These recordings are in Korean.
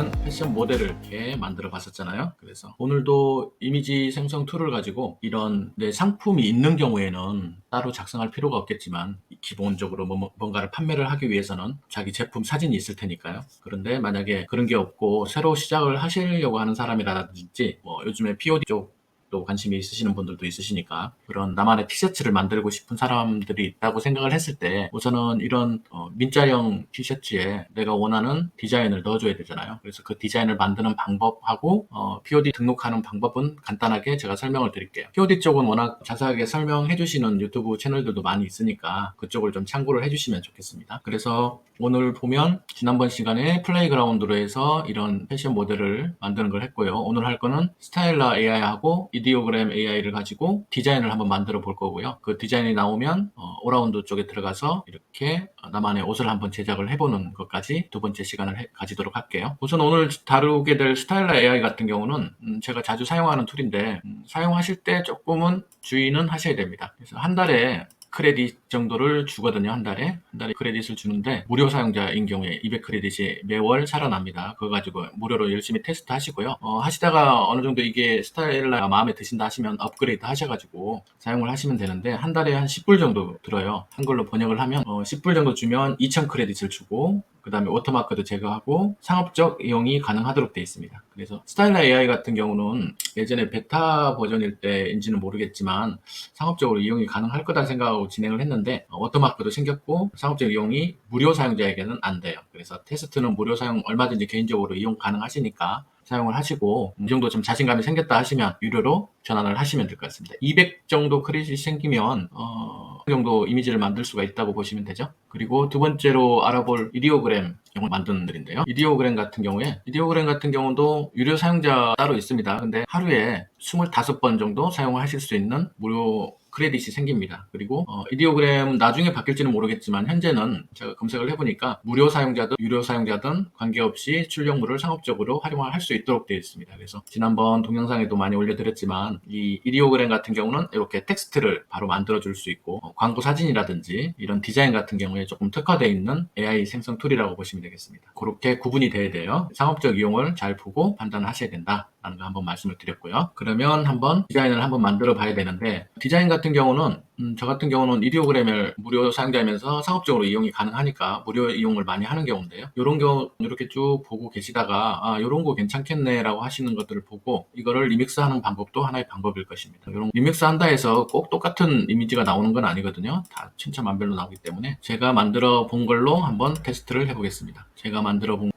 이런 패션 모델을 이렇게 만들어 봤었잖아요. 그래서 오늘도 이미지 생성 툴을 가지고 이런 내 상품이 있는 경우에는 따로 작성할 필요가 없겠지만 기본적으로 뭔가를 판매를 하기 위해서는 자기 제품 사진이 있을 테니까요. 그런데 만약에 그런 게 없고 새로 시작을 하시려고 하는 사람이라든지 요즘에 POD 쪽 또 관심이 있으시는 분들도 있으시니까 그런 나만의 티셔츠를 만들고 싶은 사람들이 있다고 생각을 했을 때 우선은 이런 민자형 티셔츠에 내가 원하는 디자인을 넣어줘야 되잖아요. 그래서 그 디자인을 만드는 방법하고 POD 등록하는 방법은 간단하게 제가 설명을 드릴게요. POD 쪽은 워낙 자세하게 설명해 주시는 유튜브 채널들도 많이 있으니까 그쪽을 좀 참고를 해주시면 좋겠습니다. 그래서 오늘 보면 지난번 시간에 플레이그라운드로 해서 이런 패션 모델을 만드는 걸 했고요. 오늘 할 거는 스타일러 AI하고 이디오그램 AI를 가지고 디자인을 한번 만들어 볼 거고요. 그 디자인이 나오면 오라운드 쪽에 들어가서 이렇게 나만의 옷을 한번 제작을 해보는 것까지 두 번째 시간을 가지도록 할게요. 우선 오늘 다루게 될 스타일러 AI 같은 경우는 제가 자주 사용하는 툴인데 사용하실 때 조금은 주의는 하셔야 됩니다. 그래서 한 달에 크레딧 정도를 주거든요. 한 달에 크레딧을 주는데 무료 사용자인 경우에 200크레딧이 매월 살아납니다. 그거 가지고 무료로 열심히 테스트 하시고요. 하시다가 어느 정도 이게 스타일러가 마음에 드신다 하시면 업그레이드 하셔가지고 사용을 하시면 되는데 한 달에 한 10불 정도 들어요. 한글로 번역을 하면 10불 정도 주면 2000크레딧을 주고 그 다음에 워터마크도 제거하고 상업적 이용이 가능하도록 되어 있습니다. 그래서 스타일러 AI 같은 경우는 예전에 베타 버전일 때인지는 모르겠지만 상업적으로 이용이 가능할 거다 생각하고 진행을 했는데 워터마크도 생겼고 상업적 이용이 무료 사용자에게는 안 돼요. 그래서 테스트는 무료 사용 얼마든지 개인적으로 이용 가능하시니까 사용을 하시고 이 정도 좀 자신감이 생겼다 하시면 유료로 전환을 하시면 될 것 같습니다. 200 정도 크레딧이 생기면 그 정도 이미지를 만들 수가 있다고 보시면 되죠. 그리고 두 번째로 알아볼 이디오그램 이걸 만드는 분들인데요. 이디오그램 같은 경우도 유료 사용자 따로 있습니다. 근데 하루에 25번 정도 사용을 하실 수 있는 무료 크레딧이 생깁니다. 그리고 이디오그램 나중에 바뀔지는 모르겠지만 현재는 제가 검색을 해보니까 무료 사용자든 유료 사용자든 관계없이 출력물을 상업적으로 활용을 할 수 있도록 되어 있습니다. 그래서 지난번 동영상에도 많이 올려드렸지만 이 이디오그램 같은 경우는 이렇게 텍스트를 바로 만들어줄 수 있고 광고 사진이라든지 이런 디자인 같은 경우에 조금 특화되어 있는 AI 생성 툴이라고 보시면 되겠습니다. 그렇게 구분이 돼야 돼요. 상업적 이용을 잘 보고 판단하셔야 된다. 라는 거 한번 말씀을 드렸고요. 그러면 한번 디자인을 한번 만들어 봐야 되는데 디자인 같은 경우는 저 같은 경우는 이디오그램을 무료 사용자이면서 상업적으로 이용이 가능하니까 무료 이용을 많이 하는 경우인데요. 이런 경우 이렇게 쭉 보고 계시다가 이런 거 괜찮겠네 라고 하시는 것들을 보고 이거를 리믹스하는 방법도 하나의 방법일 것입니다. 이런 리믹스 한다 해서 꼭 똑같은 이미지가 나오는 건 아니거든요. 다 천차만별로 나오기 때문에 제가 만들어 본 걸로 한번 테스트를 해보겠습니다. 제가 만들어 본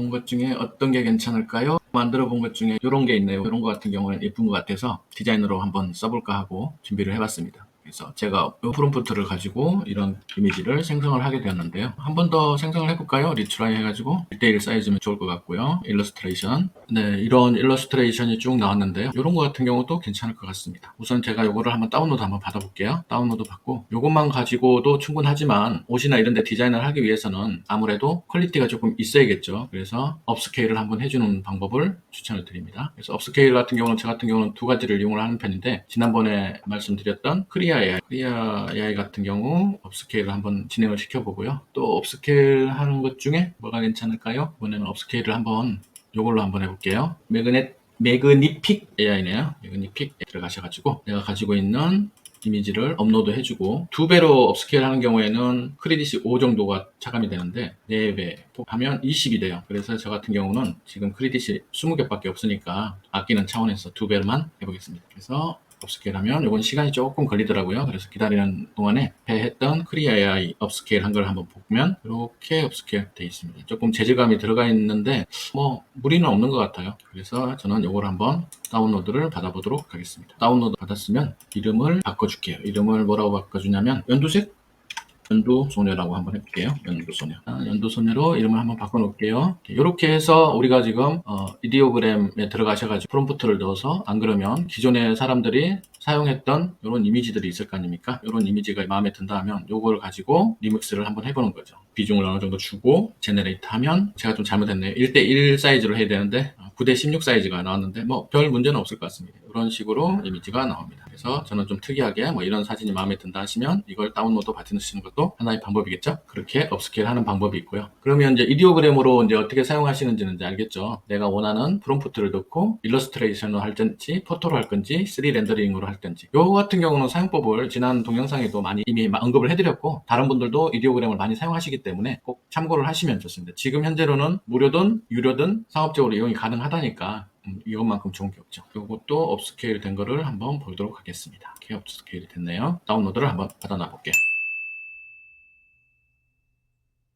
것 중에 어떤 게 괜찮을까요? 만들어 본 것 중에 이런 게 있네요. 이런 거 같은 경우는 예쁜 것 같아서 디자인으로 한번 써볼까 하고 준비를 해봤습니다. 그래서 제가 이 프롬프트를 가지고 이런 이미지를 생성을 하게 되었는데요. 한 번 더 생성을 해볼까요? 리트라이 해가지고 1:1 사이즈면 좋을 것 같고요. 일러스트레이션. 네, 이런 일러스트레이션이 쭉 나왔는데요. 이런 거 같은 경우도 괜찮을 것 같습니다. 우선 제가 이거를 한번 다운로드 한번 받아볼게요. 다운로드 받고 이것만 가지고도 충분하지만 옷이나 이런 데 디자인을 하기 위해서는 아무래도 퀄리티가 조금 있어야겠죠. 그래서 업스케일을 한번 해주는 방법을 추천을 드립니다. 그래서 업스케일 같은 경우는 저 같은 경우는 두 가지를 이용을 하는 편인데 지난번에 말씀드렸던 크리아 AI 같은 경우 업스케일을 한번 진행을 시켜보고요. 또 업스케일 하는 것 중에 뭐가 괜찮을까요? 이번에는 업스케일을 한번 이걸로 한번 해볼게요. 매그니픽 AI네요. 매그니픽 들어가셔가지고 내가 가지고 있는 이미지를 업로드 해주고 2배로 업스케일 하는 경우에는 크레딧이 5 정도가 차감이 되는데 4배 하면 20이 돼요. 그래서 저 같은 경우는 지금 크레딧이 20개밖에 없으니까 아끼는 차원에서 2배로만 해보겠습니다. 그래서 업스케일 하면 이건 시간이 조금 걸리더라고요. 그래서 기다리는 동안에 했던 크리아 AI 업스케일 한 걸 한번 보면 이렇게 업스케일 되어 있습니다. 조금 재질감이 들어가 있는데 무리는 없는 것 같아요. 그래서 저는 이걸 한번 다운로드를 받아보도록 하겠습니다. 다운로드 받았으면 이름을 바꿔줄게요. 이름을 뭐라고 바꿔주냐면 연두소녀라고 한번 해볼게요. 연두소녀. 연두소녀로 이름을 한번 바꿔놓을게요. 이렇게 해서 우리가 지금 이디오그램에 들어가셔가지고 프롬프트를 넣어서 안 그러면 기존의 사람들이 사용했던 이런 이미지들이 있을 거 아닙니까? 이런 이미지가 마음에 든다 하면 이걸 가지고 리믹스를 한번 해보는 거죠. 비중을 어느 정도 주고 제네레이트 하면 제가 좀 잘못했네요. 1:1 사이즈로 해야 되는데 9:16 사이즈가 나왔는데 뭐 별 문제는 없을 것 같습니다. 이런 식으로 이미지가 나옵니다. 그래서 저는 좀 특이하게 뭐 이런 사진이 마음에 든다 하시면 이걸 다운로드 받으시는 것도 하나의 방법이겠죠. 그렇게 업스케일 하는 방법이 있고요. 그러면 이제 이디오그램으로 이제 어떻게 사용하시는지는 이제 알겠죠. 내가 원하는 프롬프트를 넣고 일러스트레이션으로 할 건지 포토로 할 건지 3D 렌더링으로 할 건지, 요 같은 경우는 사용법을 지난 동영상에도 많이 이미 언급을 해드렸고 다른 분들도 이디오그램을 많이 사용하시기 때문에 꼭 참고를 하시면 좋습니다. 지금 현재로는 무료든 유료든 상업적으로 이용이 가능하다니까 이것만큼 좋은 게 없죠. 이것도 업스케일 된 거를 한번 보도록 하겠습니다. 이렇게 업스케일이 됐네요. 다운로드를 한번 받아놔 볼게요.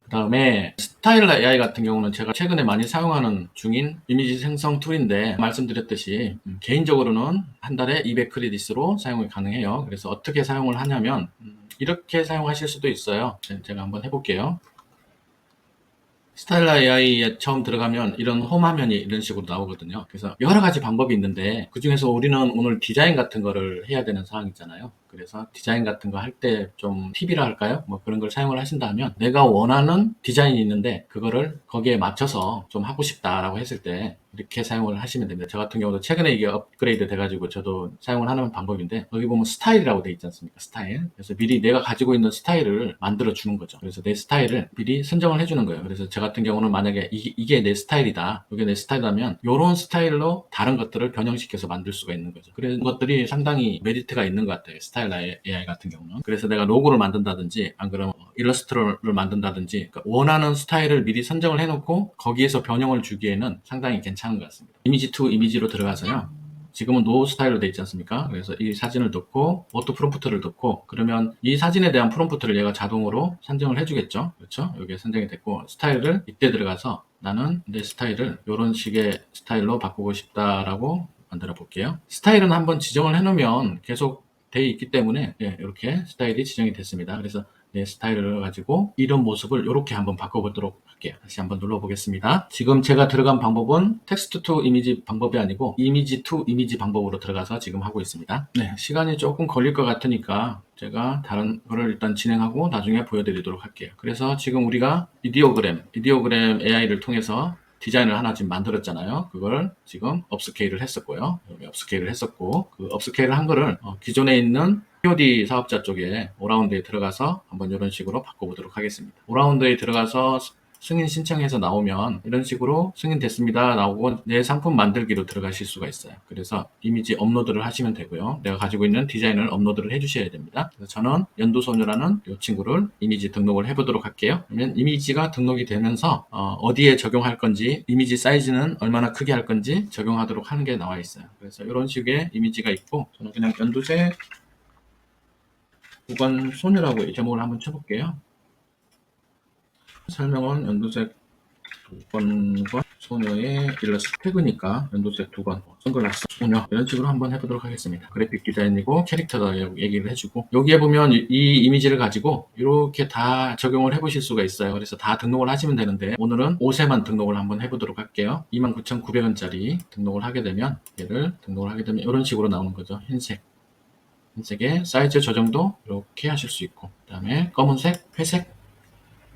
그 다음에 스타일러 AI 같은 경우는 제가 최근에 많이 사용하는 중인 이미지 생성 툴인데, 말씀드렸듯이 개인적으로는 한 달에 200크레딧으로 사용이 가능해요. 그래서 어떻게 사용을 하냐면 이렇게 사용하실 수도 있어요. 제가 한번 해볼게요. 스타일러 AI에 처음 들어가면 이런 홈 화면이 이런 식으로 나오거든요. 그래서 여러 가지 방법이 있는데 그 중에서 우리는 오늘 디자인 같은 거를 해야 되는 상황이잖아요. 그래서 디자인 같은 거 할 때 좀 팁이라 할까요? 뭐 그런 걸 사용을 하신다면, 내가 원하는 디자인이 있는데 그거를 거기에 맞춰서 좀 하고 싶다라고 했을 때 이렇게 사용을 하시면 됩니다. 저 같은 경우도 최근에 이게 업그레이드 돼가지고 저도 사용을 하는 방법인데, 여기 보면 스타일이라고 돼 있지 않습니까? 스타일. 그래서 미리 내가 가지고 있는 스타일을 만들어 주는 거죠. 그래서 내 스타일을 미리 선정을 해주는 거예요. 그래서 저 같은 경우는 만약에 이게 내 스타일이다, 이게 내 스타일이라면 이런 스타일로 다른 것들을 변형시켜서 만들 수가 있는 거죠. 그런 것들이 상당히 메리트가 있는 것 같아요. 스타일 AI 같은 경우는. 그래서 내가 로고를 만든다든지 안 그러면 일러스트를 만든다든지, 그러니까 원하는 스타일을 미리 선정을 해놓고 거기에서 변형을 주기에는 상당히 괜찮은 것 같습니다. 이미지 투 이미지로 들어가서요. 지금은 노 스타일로 돼 있지 않습니까? 그래서 이 사진을 넣고 오토 프롬프트를 넣고, 그러면 이 사진에 대한 프롬프트를 얘가 자동으로 선정을 해주겠죠. 그렇죠? 여기에 선정이 됐고, 스타일을 이때 들어가서 나는 내 스타일을 이런 식의 스타일로 바꾸고 싶다라고 만들어 볼게요. 스타일은 한번 지정을 해놓으면 계속 돼 있기 때문에 이렇게 스타일이 지정이 됐습니다. 그래서 내 스타일을 가지고 이런 모습을 이렇게 한번 바꿔보도록 할게요. 다시 한번 눌러보겠습니다. 지금 제가 들어간 방법은 텍스트 투 이미지 방법이 아니고 이미지 투 이미지 방법으로 들어가서 지금 하고 있습니다. 네, 시간이 조금 걸릴 것 같으니까 제가 다른 거를 일단 진행하고 나중에 보여드리도록 할게요. 그래서 지금 우리가 이디오그램 AI를 통해서 디자인을 하나 지금 만들었잖아요. 그걸 지금 업스케일을 했었고요. 업스케일을 했었고, 그 업스케일을 한 거를 기존에 있는 POD 사업자 쪽에 오라운드에 들어가서 한번 이런 식으로 바꿔보도록 하겠습니다. 오라운드에 들어가서 승인 신청해서 나오면 이런 식으로 승인됐습니다 나오고 내 상품 만들기로 들어가실 수가 있어요. 그래서 이미지 업로드를 하시면 되고요. 내가 가지고 있는 디자인을 업로드를 해주셔야 됩니다. 그래서 저는 연두소녀라는 이 친구를 이미지 등록을 해보도록 할게요. 그러면 이미지가 등록이 되면서 어디에 적용할 건지, 이미지 사이즈는 얼마나 크게 할 건지 적용하도록 하는 게 나와 있어요. 그래서 이런 식의 이미지가 있고, 저는 그냥 연두색 구건 소녀라고 제목을 한번 쳐볼게요. 설명은 연두색 2건과 소녀의 일러스트 태그니까 연두색 2건, 선글라스, 소녀, 이런 식으로 한번 해보도록 하겠습니다. 그래픽 디자인이고 캐릭터다 얘기를 해주고, 여기에 보면 이 이미지를 가지고 이렇게 다 적용을 해보실 수가 있어요. 그래서 다 등록을 하시면 되는데 오늘은 옷에만 등록을 한번 해보도록 할게요. 29,900원짜리 등록을 하게 되면, 얘를 등록을 하게 되면 이런 식으로 나오는 거죠. 흰색의 사이즈 조정도 이렇게 하실 수 있고, 그 다음에 검은색, 회색,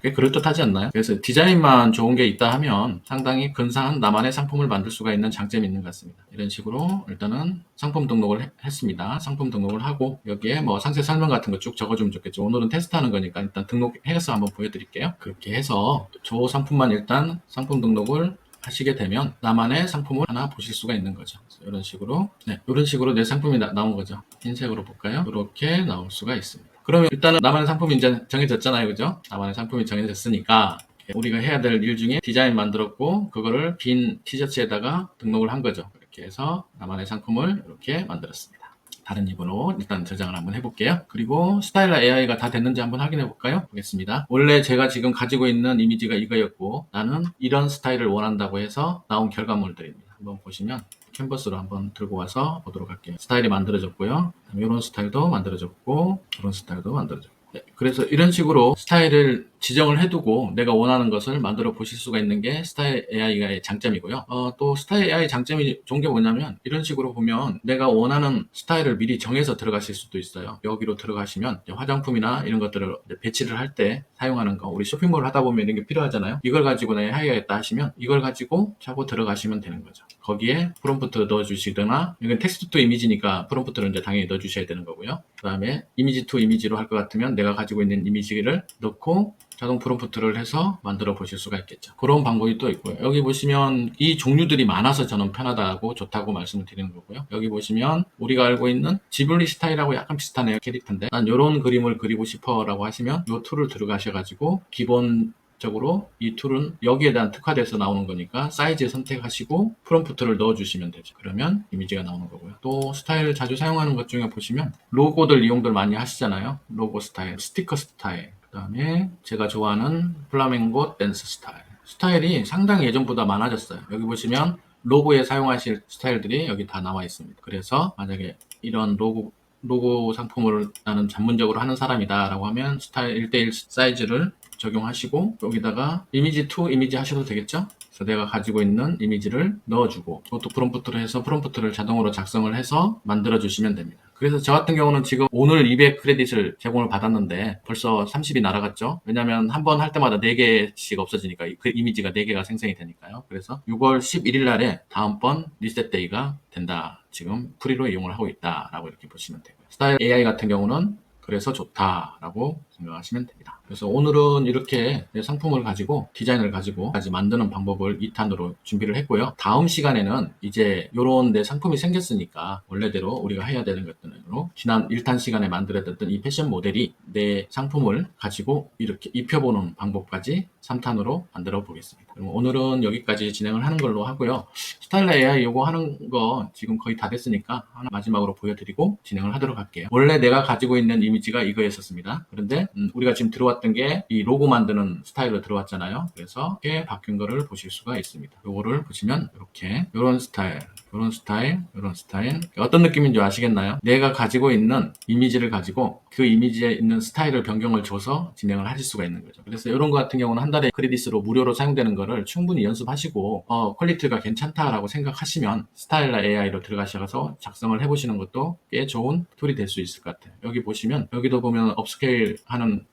꽤 그럴듯하지 않나요? 그래서 디자인만 좋은 게 있다 하면 상당히 근사한 나만의 상품을 만들 수가 있는 장점이 있는 것 같습니다. 이런 식으로 일단은 상품 등록을 했습니다. 상품 등록을 하고 여기에 뭐 상세 설명 같은 거 쭉 적어주면 좋겠죠. 오늘은 테스트하는 거니까 일단 등록해서 한번 보여드릴게요. 그렇게 해서 저 상품만 일단 상품 등록을 하시게 되면 나만의 상품을 하나 보실 수가 있는 거죠. 이런 식으로, 이런 식으로 내 상품이 나온 거죠. 흰색으로 볼까요? 이렇게 나올 수가 있습니다. 그러면 일단은 나만의 상품이 이제 정해졌잖아요. 그죠? 나만의 상품이 정해졌으니까 우리가 해야 될 일 중에 디자인 만들었고 그거를 빈 티셔츠에다가 등록을 한 거죠. 이렇게 해서 나만의 상품을 이렇게 만들었습니다. 다른 입으로 일단 저장을 한번 해볼게요. 그리고 스타일러 AI가 다 됐는지 한번 확인해 볼까요? 보겠습니다. 원래 제가 지금 가지고 있는 이미지가 이거였고 나는 이런 스타일을 원한다고 해서 나온 결과물들입니다. 한번 보시면 캔버스로 한번 들고 와서 보도록 할게요. 스타일이 만들어졌고요. 이런 스타일도 만들어졌고 이런 스타일도 만들어졌고 그래서 이런 식으로 스타일을 지정을 해두고 내가 원하는 것을 만들어 보실 수가 있는 게 스타일 AI의 장점이고요. 또 스타일 AI 장점이 좋은 게 뭐냐면 이런 식으로 보면 내가 원하는 스타일을 미리 정해서 들어가실 수도 있어요. 여기로 들어가시면 화장품이나 이런 것들을 배치를 할 때 사용하는 거, 우리 쇼핑몰 하다 보면 이런 게 필요하잖아요. 이걸 가지고 내가 해야겠다 하시면 이걸 가지고 차고 들어가시면 되는 거죠. 거기에 프롬프트 넣어주시거나, 이건 텍스트 투 이미지니까 프롬프트를 이제 당연히 넣어주셔야 되는 거고요. 그 다음에 이미지 투 이미지로 할 것 같으면 내가 가지고 있는 이미지를 넣고 자동 프롬프트를 해서 만들어 보실 수가 있겠죠. 그런 방법이 또 있고요. 여기 보시면 이 종류들이 많아서 저는 편하다고 좋다고 말씀을 드리는 거고요. 여기 보시면 우리가 알고 있는 지블리 스타일하고 약간 비슷하네요. 캐릭터인데 난 이런 그림을 그리고 싶어 라고 하시면 이 툴을 들어가셔가지고 기본적으로 이 툴은 여기에 대한 특화돼서 나오는 거니까 사이즈 선택하시고 프롬프트를 넣어주시면 되죠. 그러면 이미지가 나오는 거고요. 또 스타일 자주 사용하는 것 중에 보시면 로고들 이용들 많이 하시잖아요. 로고 스타일, 스티커 스타일, 그 다음에 제가 좋아하는 플라멩고 댄스 스타일. 스타일이 상당히 예전보다 많아졌어요. 여기 보시면 로고에 사용하실 스타일들이 여기 다 나와 있습니다. 그래서 만약에 이런 로고 상품을 나는 전문적으로 하는 사람이다 라고 하면 스타일 1대1 사이즈를 적용하시고 여기다가 이미지 투 이미지 하셔도 되겠죠? 그래서 내가 가지고 있는 이미지를 넣어주고 그것도 프롬프트를 해서 프롬프트를 자동으로 작성을 해서 만들어 주시면 됩니다. 그래서 저 같은 경우는 지금 오늘 200 크레딧을 제공을 받았는데 벌써 30이 날아갔죠. 왜냐면 한 번 할 때마다 4개씩 없어지니까 그 이미지가 4개가 생성이 되니까요. 그래서 6월 11일 날에 다음번 리셋 데이가 된다. 지금 프리로 이용을 하고 있다라고 이렇게 보시면 되고요. 스타일 AI 같은 경우는 그래서 좋다라고 생각하시면 됩니다. 그래서 오늘은 이렇게 내 상품을 가지고 디자인을 가지고 만드는 방법을 2탄으로 준비를 했고요. 다음 시간에는 이제 이런 내 상품이 생겼으니까 원래대로 우리가 해야 되는 것들로 지난 1탄 시간에 만들어졌던 이 패션 모델이 내 상품을 가지고 이렇게 입혀보는 방법까지 3탄으로 만들어 보겠습니다. 그럼 오늘은 여기까지 진행을 하는 걸로 하고요. 스타일 AI 요거 하는 거 지금 거의 다 됐으니까 하나 마지막으로 보여드리고 진행을 하도록 할게요. 원래 내가 가지고 있는 이미지가 이거였었습니다. 그런데 우리가 지금 들어왔던 게 이 로고 만드는 스타일로 들어왔잖아요. 그래서 이렇게 바뀐 거를 보실 수가 있습니다. 요거를 보시면 이렇게 요런 스타일, 요런 스타일, 요런 스타일. 어떤 느낌인지 아시겠나요? 내가 가지고 있는 이미지를 가지고 그 이미지에 있는 스타일을 변경을 줘서 진행을 하실 수가 있는 거죠. 그래서 이런 거 같은 경우는 한 달에 크레딧으로 무료로 사용되는 거를 충분히 연습하시고 퀄리티가 괜찮다라고 생각하시면 스타일러 AI로 들어가셔서 작성을 해보시는 것도 꽤 좋은 툴이 될 수 있을 것 같아요. 여기 보시면 여기도 보면 업스케일 하는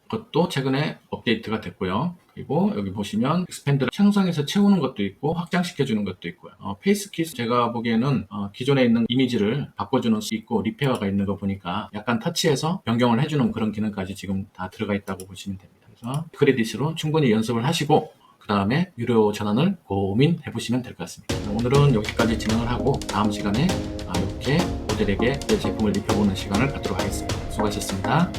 것도 최근에 업데이트가 됐고요. 그리고 여기 보시면 익스펜드를 형성해서 채우는 것도 있고 확장시켜주는 것도 있고요. 페이스킷 제가 보기에는 기존에 있는 이미지를 바꿔주는 수 있고 리페어가 있는 거 보니까 약간 터치해서 변경을 해주는 그런 기능까지 지금 다 들어가 있다고 보시면 됩니다. 그래서 크레딧으로 충분히 연습을 하시고 그 다음에 유료 전환을 고민해 보시면 될 것 같습니다. 오늘은 여기까지 진행을 하고 다음 시간에 이렇게 모델에게 내 제품을 입혀보는 시간을 갖도록 하겠습니다. 수고하셨습니다.